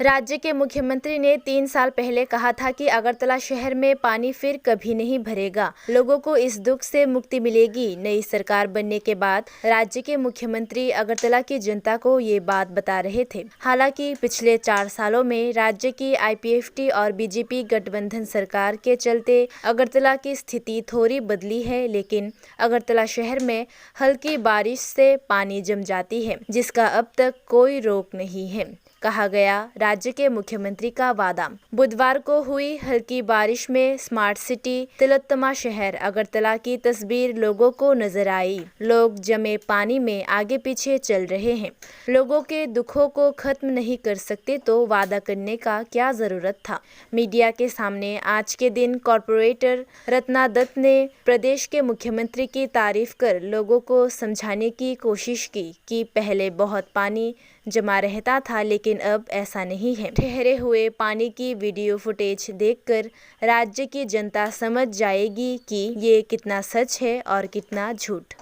राज्य के मुख्यमंत्री ने 3 साल पहले कहा था कि अगरतला शहर में पानी फिर कभी नहीं भरेगा, लोगों को इस दुख से मुक्ति मिलेगी। नई सरकार बनने के बाद राज्य के मुख्यमंत्री अगरतला की जनता को ये बात बता रहे थे। हालांकि पिछले 4 सालों में राज्य की आईपीएफटी और बीजेपी गठबंधन सरकार के चलते अगरतला की स्थिति थोड़ी बदली है, लेकिन अगरतला शहर में हल्की बारिश से पानी जम जाती है, जिसका अब तक कोई रोक नहीं है, कहा गया। राज्य के मुख्यमंत्री का वादा। बुधवार को हुई हल्की बारिश में स्मार्ट सिटी तिलोत्तमा शहर अगरतला की तस्वीर लोगों को नजर आई। लोग जमे पानी में आगे पीछे चल रहे हैं। लोगों के दुखों को खत्म नहीं कर सकते तो वादा करने का क्या जरूरत था। मीडिया के सामने आज के दिन कॉर्पोरेटर रत्ना दत्त ने प्रदेश के मुख्यमंत्री की तारीफ कर लोगों को समझाने की कोशिश की कि पहले बहुत पानी जमा रहता था, लेकिन अब ऐसा नहीं है। ठहरे हुए पानी की वीडियो फुटेज देखकर राज्य की जनता समझ जाएगी कि ये कितना सच है और कितना झूठ।